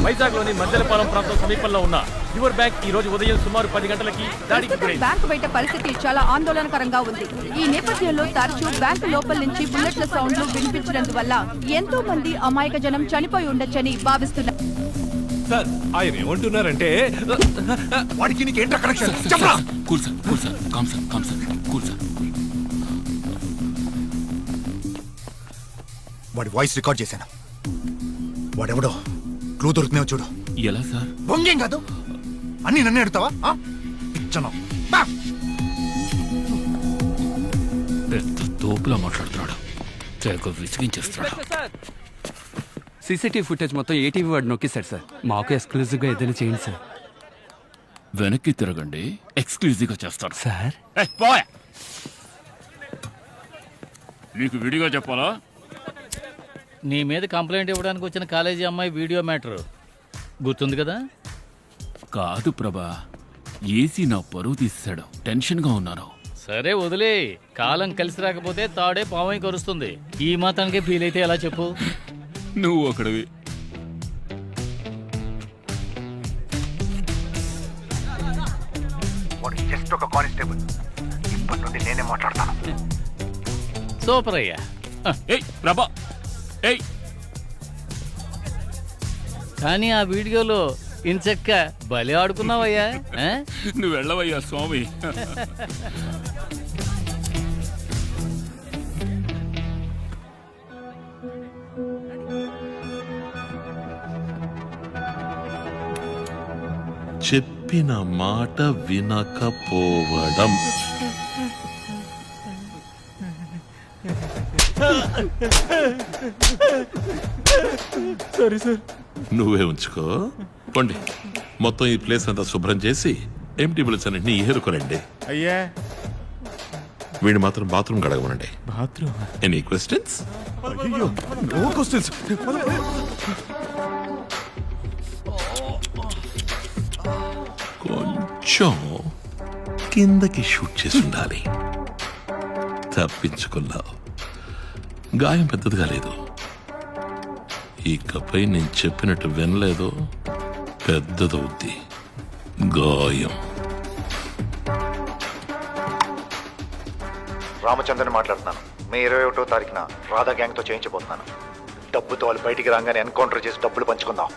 వైజాగ్ లోని మద్దెలపాలెం ప్రాంతం సమీపంలో ఉన్న యువర్ బ్యాంక్ ఈ రోజు ఉదయం సుమారు 10 గంటలకి దాడికి గురైంది. బ్యాంకు బయట పరిస్థితి చాలా ఆందోళనకరంగా ఉంది. ఈ నేపథ్యంలో తరచూ బ్యాంకు లోపల నుంచి బుల్లెట్ల సౌండ్లు వినిపించడందువల్ల ఎంతో మంది అమాయక జనం చనిపోయి ఉండొచ్చని భావిస్తున్నారు. సార్ ఆయన ఏమంటున్నారంటే వాడికి నీకేంట్రా కనెక్షన్ చెప్పరా? Cool sir calm sir cool sir. వాడి వాయిస్ రికార్డ్ చేశాను. వాడెవడో క్లూ దొరుకుతున్నావు చూడు. ఎలా సార్? బొంగేం కాదు, అన్ని నన్నే అడుగుతావా? పిచ్చను పెద్ద తోపులా మాట్లాడుతున్నాడు, తెగ విసిగించేస్తున్నాడు. సీసీటీవీ ఫుటేజ్ మొత్తం ఏటీవీ వాడు నొక్కిస్తాడు సార్. మాకు ఎక్స్క్లూజివ్గా ఏదైనా చేయండి సార్. వెనక్కి తిరగండి, ఎక్స్క్లూజివ్గా చేస్తాడు సార్. నీకు విడిగా చెప్పాలా? నీ మీద కంప్లైంట్ ఇవ్వడానికి వచ్చిన కాలేజీ అమ్మాయి వీడియో మ్యాటర్ గుర్తుంది కదా? కాదు ప్రభా, ఏసీ నా పరువు తీసాడు, టెన్షన్గా ఉన్నాను. సరే వదిలే, కాలం కలిసి రాకపోతే తాడే పావై కరుస్తుంది. ఈ మాత్రానికే ఫీల్ అయితే ఎలా చెప్పు? నువ్వు ఒకడివి. వాడు జస్ట్ ఒక కానిస్టేబుల్. ఇప్పటి నుండి నేనే మాట్లాడతాను. సూపర్ అయ్యా. ఏయ్ ప్రభా, ఏయ్. కానీ ఆ వీడియోలో ఇంచక్క బలి ఆడుకున్నావయ్యా. నువ్వు వెళ్ళవయ్యా స్వామి. చెప్పిన మాట వినకపోవడం. సరే సార్, నువ్వే ఉంచుకో. పండి మొత్తం ఈ ప్లేస్ అంతా శుభ్రం చేసి ఎంటీ బిల్స్ అన్నింటినీ ఏరుకోనండి. అయ్యా వీడు మాత్రం బాత్రూమ్ కడగమనండి. బాత్రూమ్? Any questions? అయ్యో నో క్వశ్చన్స్. కొంచెం కిందకి షూట్ చేసి ఉండాలి. తప్పించుకున్నావు. గాయం పెద్దదిగా లేదు. ఇకపై నేను చెప్పినట్టు వినలేదో పెద్దదవుద్ది గాయం. రామచంద్రని మాట్లాడుతున్నాను. మే 21వ తారీఖున రాధా గ్యాంగ్ తో చేయించబోతున్నాను. డబ్బుతో వాళ్ళు బయటికి రాగానే ఎన్కౌంటర్ చేసి డబ్బులు పంచుకుందాం.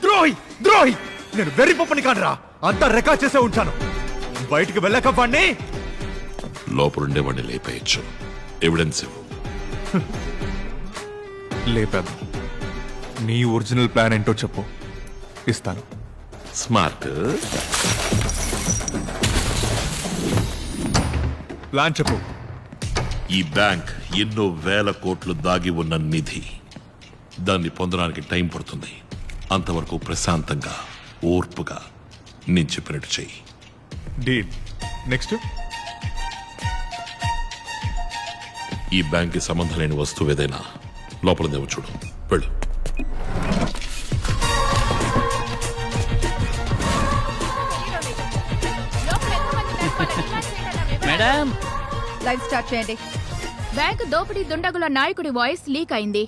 ద్రోహి ద్రోహి, నేను వెర్రి పప్పని కాదురా, అంతా రికార్డ్ చేసే ఉంటాను. బయటికి వెళ్ళక వాడిని లోపలుండే వాడిని లేపేయచ్చు. ఎవిడెన్స్ ఇవ్వు. లేపాను. నీ ఒరిజినల్ ప్లాన్ ఏంటో చెప్పు, ఇస్తాను. స్మార్ట్. ప్లాన్ చెప్పు. ఈ బ్యాంక్ ఎన్నో వేల కోట్లు దాగి ఉన్న నిధి. దాన్ని పొందడానికి టైం పడుతుంది. అంతవరకు ప్రశాంతంగా ఓర్పుగా నేను చెప్పినట్టు చెయ్యి. డీల్. నెక్స్ట్? ఈ బ్యాంక్కి సంబంధం లేని వస్తువు ఏదైనా లోపలదేమో చూడు. వెళ్ళు. మేడం, లైవ్ స్టార్ట్ చేయండి. బ్యాంకు దోపిడీ దుండగుల నాయకుడి వాయిస్ లీక్ అయింది.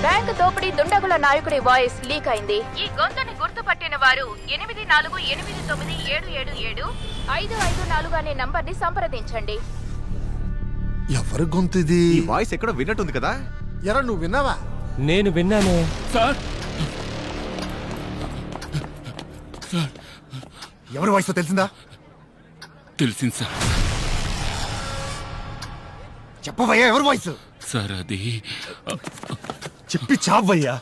బ్యాంకు దోపిడీ దుండగుల నాయకుడి వాయిస్ లీక్ అయింది. ఈ గొంతుని గుర్తుపట్టిన వారు 8489777554 అనే నంబర్ని సంప్రదించండి. ఎవరి గొంతు ఇది? ఈ వాయిస్ ఎక్కడో విన్నట్టుంది కదా. ఎరా నువ్వు విన్నావా? నేను విన్నానే సార్. ఎవరి వాయిస్ తెలిసిందా? తెలిసింది సార్. చెప్పవయ్యా ఎవరి వాయిస్? సార్ అది చెప్పి చావయ్యా.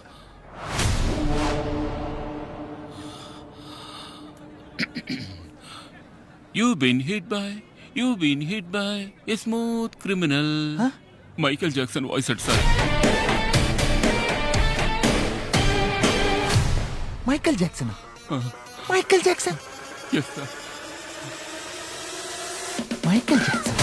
You've been hit by a smooth criminal. Michael Jackson voice అట్ sir. Michael Jackson? Michael Jackson? Yes sir. Michael Jackson.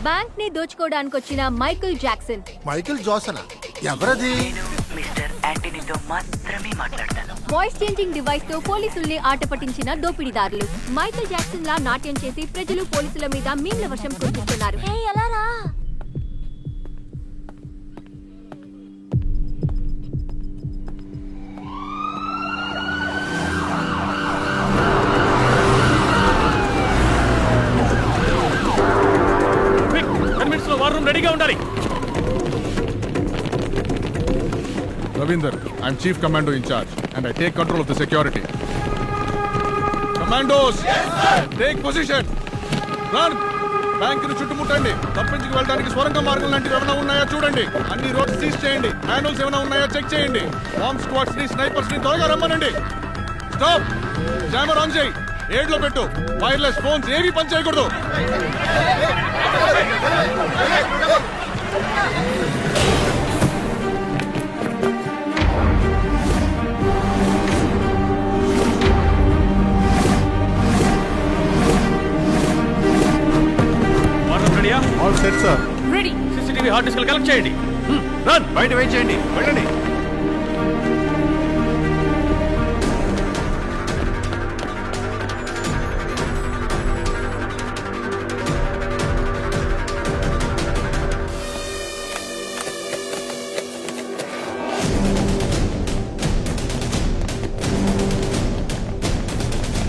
Bank ని దోచుకోవడానికి వచ్చిన మైకేల్ జాక్సన్. మైకేల్ జాక్సన్ ఎవరది? మిస్టర్ యాంటనీతో మాత్రమే మాట్లాడతాను. వాయిస్ చేంజింగ్ డివైస్ తో పోలీసుల్ని ఆట పట్టించిన దోపిడీదారులు. మైకేల్ జాక్సన్ లా నాట్యం చేసి ప్రజలు పోలీసుల మీద మీమ్ల వర్షం కురిపిస్తున్నారు. క్విక్, 10 minutes లో వార్ రూమ్ రెడీగా ఉండాలి. Ravinder, I'm chief commando incharge and I take control of the security. Commandos, take position. Run. బ్యాంకును చుట్టుముట్టండి. తప్పించుకు వెళ్ళడానికి స్వరంగ మార్గం లాంటివి ఏమైనా ఉన్నాయా చూడండి. అన్ని రోడ్స్ సీజ్ చేయండి. మాన్యువల్స్ ఏమైనా ఉన్నాయా చెక్ చేయండి. బాంబ్ స్క్వాడ్స్ ని, స్నైపర్స్ ని త్వరగా రమ్మనండి. స్టాప్. జామర్ ఆన్ చేయి. ఏడ్లో పెట్టు. వైర్లెస్ ఫోన్స్ ఏవి పని చేయకూడదు. వార్ రూమ్ రెడీయా? All set sir. Ready. CCTV hard disk collect చేయండి. రన్. బయట వెయిట్ చేయండి. వెళ్ళండి.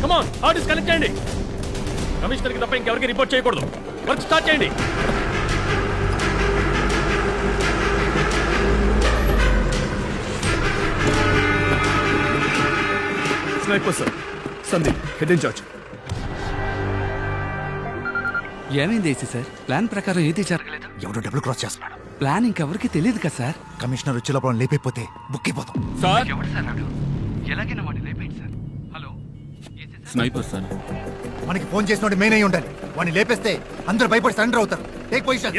కమాన్, హార్డ్ డిస్క్ కనెక్ట్ చేయండి. కమిషనర్ కి తప్ప ఇంకెవరికి రిపోర్ట్ చేయకూడదు. వర్క్ స్టార్ట్ చేయండి. Sniper sir. Sandeep, head incharge. ఏమైంది ఏసీ సార్? ప్లాన్ ప్రకారం ఏది జరగలేదు. ఎవడో డబుల్ క్రాస్ చేస్తున్నాడు. ప్లాన్ ఇంకెవరికి తెలియదు కదా సార్. కమిషనర్ వచ్చే లోపల లేపైపోతే బుక్ అయిపోతాం. సార్, ఎవడు సార్ నాడు? ఎలాగైనా వాడిని లేపేయండి సార్. Hello, sniper sir. మనకి ఫోన్ చేసినోడు మెయిన్ అయి ఉండాలి. వాడిని లేపేస్తే అందరూ భయపడి సరెండర్ అవుతారు. Take position.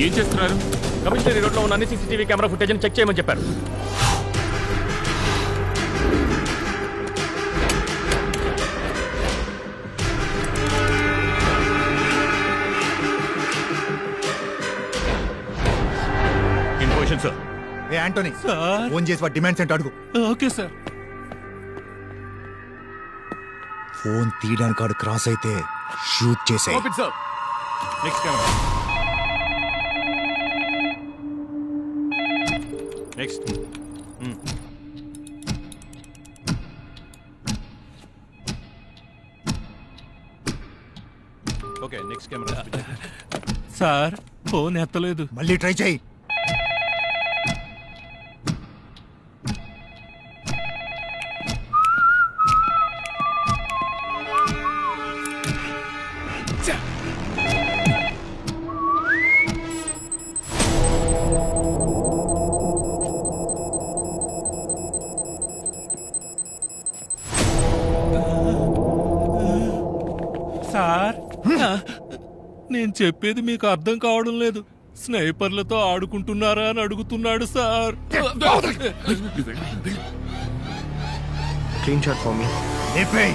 ఏం చేస్తున్నారు? కమిషనరీ రోడ్ లో ఉన్న అన్ని సీసీటీవీ కెమెరా ఫుటేజ్ చెక్ చేయమని చెప్పారు. In position sir. A Anthony, phone చేసి వాడి డిమాండ్స్ ఏంటో అడుగు. Okay sir. ఫోన్ తీయడానికి వాడు క్రాస్ అయితే షూట్ చేసే. Sir. Next camera. Next. Okay, next camera. Sir, phone ఎత్తలేదు. మళ్ళీ ట్రై చేయి. సార్, నేను చెప్పేది మీకు అర్థం కావడం లేదు. స్నైపర్లతో ఆడుకుంటున్నారా అని అడుగుతున్నాడు sir. Clean shot for me. లేపేయ్.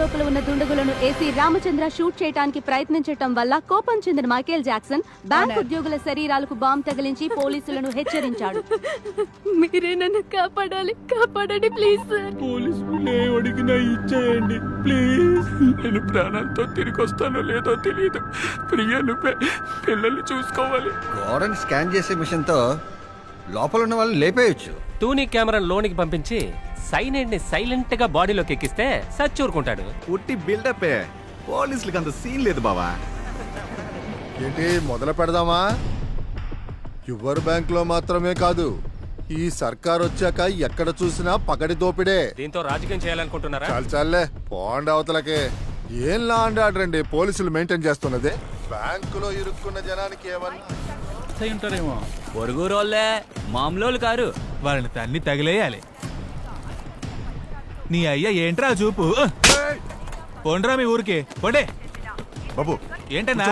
లోపల ఉన్న దుండగులను ఏసీ రామచంద్ర షూట్ చేయడానికి ప్రయత్నించటం వల్ల కోపం చెందిన మైకేల్ జాక్సన్ బ్యాంక్ ఉద్యోగుల శరీరాలకు బాంబు తగిలించి పోలీసులను హెచ్చరించాడు. మీరే నన్ను కాపాడాలి, కాపాడండి ప్లీజ్ సార్. పోలీసులు అడిగినా ఇచ్చేయండి ప్లీజ్. నేను ప్రాణంతో తిరిగి వస్తానో లేదో తెలియదు. ప్రియాను పిల్లల్ని చూసుకోవాలి. గోడని స్కాన్ చేసే మిషన్ తో లోపల ఉన్న వాళ్ళని లేపేయచ్చు. టూనీ కెమెరా లోనికి పంపించి సైనైడ్ ని సైలెంట్ గా బాడీలోకి ఎక్కిస్తే సచ్చూరుకుంటాడు. ఉట్టి బిల్డప్. పోలీసులకు అంత సీన్ లేదు బావా. ఏంటి మొదలు పెడదామా? యువర్ బ్యాంక్ లో మాత్రమే కాదు, ఈ సర్కార్ వచ్చాక ఎక్కడ చూసినా పగడి దోపిడే. దీంతో రాజకీయం చేయాలనుకుంటున్నారా? చాలే పోండి అవతలకే. ఏం లా అండ్ ఆర్డర్ అండి పోలీసులు మెయింటైన్ చేస్తున్నది? బ్యాంకులో ఇరుక్కున్న జనానికి ఏమన్నా అయి ఉంటారేమో. పొరుగురోళ్ళే మామూలు కారు. వాళ్ళని తన్ని తగిలేయాలి. నీ అయ్య ఏంట్రా చూపు? పోండ్రా మీ ఊరికి పోండే. బాబు ఏంటన్నా